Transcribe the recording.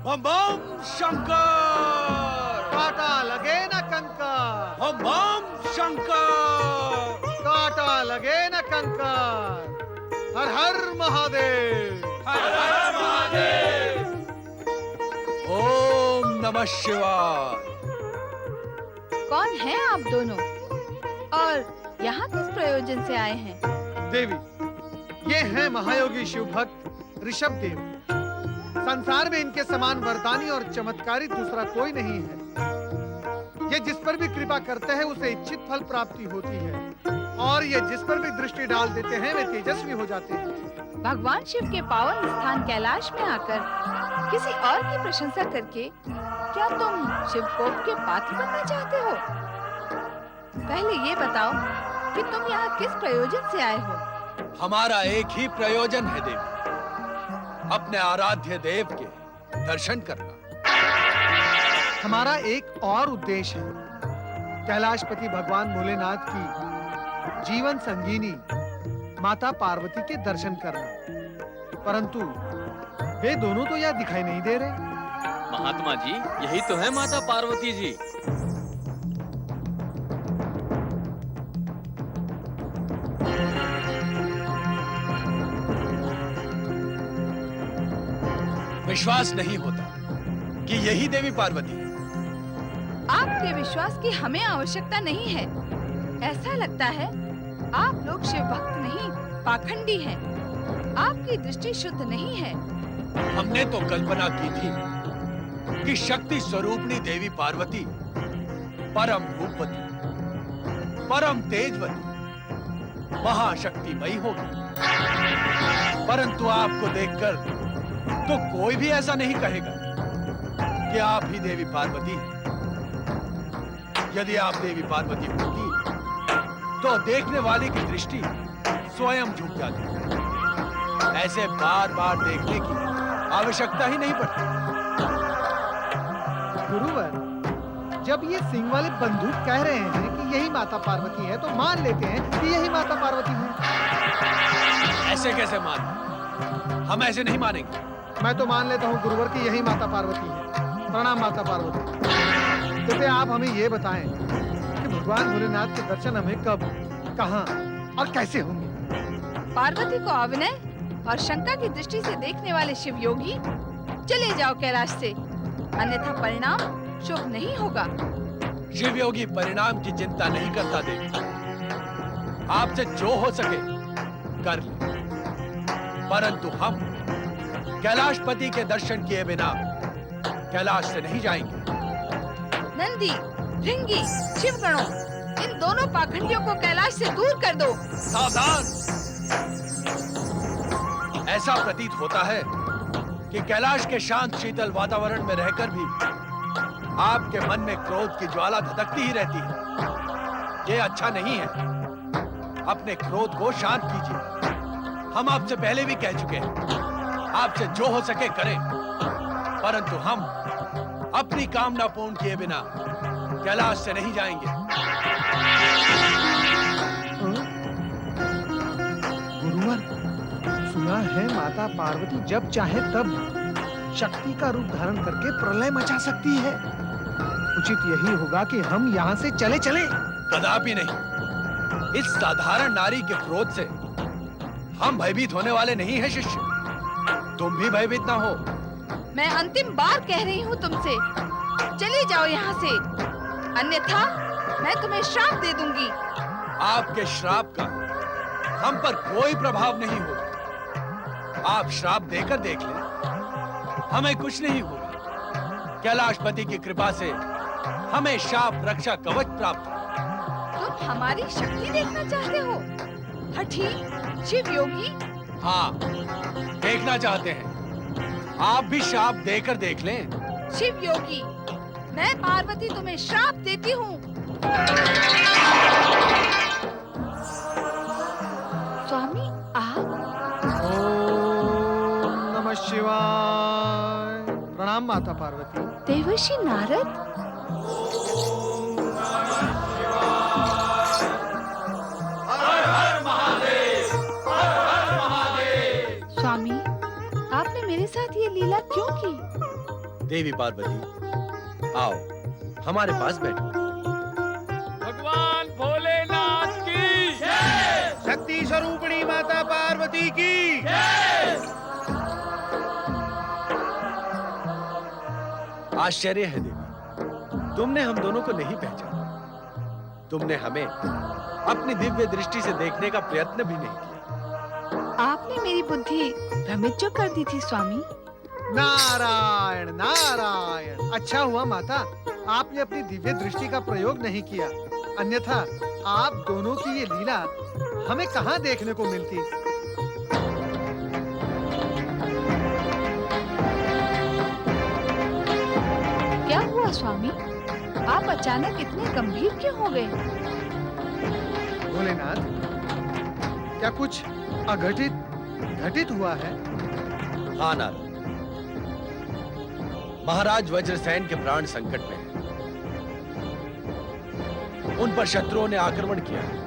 बम बम शंकर। काटा लगे न कंकर, बम बम शंकर। काटा लगे न कंकर। हर हर महादेव, हर हर महादेव। ओम नमः शिवाय। कौन है आप दोनों और यहाँ किस प्रयोजन से आए हैं? देवी, ये हैं महायोगी शिव भक्त ऋषभ देव। संसार में इनके समान वरदानी और चमत्कारी दूसरा कोई नहीं है। ये जिस पर भी कृपा करते हैं उसे इच्छित फल प्राप्ति होती है, और ये जिस पर भी दृष्टि डाल देते हैं वे तेजस्वी हो जाते हैं। भगवान शिव के पावन स्थान कैलाश में आकर किसी और की प्रशंसा करके क्या तुम शिव कोप के पात्र बनना चाहते हो? पहले ये बताओ कि तुम यहाँ किस प्रयोजन से आए हो? हमारा एक ही प्रयोजन है देवी, अपने आराध्य देव के दर्शन करना। हमारा एक और उद्देश्य है, कैलाशपति भगवान भोलेनाथ की जीवन संगीनी माता पार्वती के दर्शन करना। परंतु वे दोनों तो यहाँ दिखाई नहीं दे रहे। महात्मा जी, यही तो है माता पार्वती जी। विश्वास नहीं होता कि यही देवी पार्वती है। आपके विश्वास की हमें आवश्यकता नहीं है। ऐसा लगता है आप लोग शिव भक्त नहीं, पाखंडी हैं। आपकी दृष्टि शुद्ध नहीं है। हमने तो कल्पना की थी कि शक्ति स्वरूपणी देवी पार्वती परम रूपवती, परम तेजवती, महाशक्तिमयी होगी। परंतु आपको देखकर तो कोई भी ऐसा नहीं कहेगा कि आप ही देवी पार्वती हैं। यदि आप देवी पार्वती होती तो देखने वाले की दृष्टि स्वयं झुक जाती। ऐसे बार बार देखने की आवश्यकता ही नहीं पड़ती। गुरुवर, जब ये सिंह वाले बंदूक कह रहे हैं कि यही माता पार्वती है, तो मान लेते हैं कि यही माता पार्वती है। ऐसे कैसे मान? हम ऐसे नहीं मानेंगे। मैं तो मान लेता हूँ गुरुवर कि यही माता पार्वती है। प्रणाम माता पार्वती। कृपया आप हमें ये बताएं कि भगवान भोलेनाथ के दर्शन हमें कब, कहाँ और कैसे होंगे? पार्वती को अविनय और शंका की दृष्टि से देखने वाले शिव योगी, चले जाओ कैलाश से, अन्यथा परिणाम शुभ नहीं होगा। शिव योगी परिणाम की चिंता नहीं करता देवी। आपसे जो हो सके कर ले, परंतु हम कैलाशपति के दर्शन किए बिना कैलाश से नहीं जाएंगे। नंदी, भृंगी, शिवगणों, इन दोनों पाखंडियों को कैलाश से दूर कर दो। सावधान! ऐसा प्रतीत होता है कि कैलाश के शांत शीतल वातावरण में रहकर भी आपके मन में क्रोध की ज्वाला धधकती ही रहती है। ये अच्छा नहीं है। अपने क्रोध को शांत कीजिए। हम आपसे पहले भी कह चुके हैं, आपसे जो हो सके करें, परंतु हम अपनी कामना पूर्ण किए बिना कैलाश से नहीं जाएंगे। गुरुवर, सुना है माता पार्वती जब चाहे तब शक्ति का रूप धारण करके प्रलय मचा सकती है। उचित यही होगा कि हम यहाँ से चले चले। कदापि नहीं। इस साधारण नारी के क्रोध से हम भयभीत होने वाले नहीं हैं शिष्य। तुम भी भयभीत ना हो। मैं अंतिम बार कह रही हूँ तुमसे, चले जाओ यहाँ से, अन्यथा मैं तुम्हें श्राप दे दूंगी। आपके श्राप का हम पर कोई प्रभाव नहीं होगा। आप श्राप देकर देख लें, हमें कुछ नहीं होगा। कैलाशपति की कृपा से हमें शाप रक्षा कवच प्राप्त है। तुम हमारी शक्ति देखना चाहते हो, हठी शिव योगी? हाँ, देखना चाहते हैं। आप भी श्राप देकर देख लें। शिव योगी, मैं पार्वती तुम्हें श्राप देती हूँ। स्वामी आप? ओम नमः शिवाय। प्रणाम माता पार्वती। देवर्षि नारद? स्वामी, आपने मेरे साथ ये लीला क्यों की? देवी पार्वती, आओ हमारे पास बैठो। भगवान भोलेनाथ की शक्ति स्वरूपिणी माता पार्वती की आश्चर्य है देवी, तुमने हम दोनों को नहीं पहचाना। तुमने हमें अपनी दिव्य दृष्टि से देखने का प्रयत्न भी नहीं किया। आपने मेरी बुद्धि भ्रमित जो कर दी थी स्वामी। नारायण नारायण, अच्छा हुआ माता आपने अपनी दिव्य दृष्टि का प्रयोग नहीं किया, अन्यथा आप दोनों की ये लीला हमें कहाँ देखने को मिलती। क्या हुआ स्वामी, आप अचानक इतने गंभीर क्यों हो गए? भोलेनाथ, क्या कुछ अघटित घटित हुआ है? हाँ नारद, महाराज वज्रसेन के प्राण संकट में हैं। उन पर शत्रुओं ने आक्रमण किया है।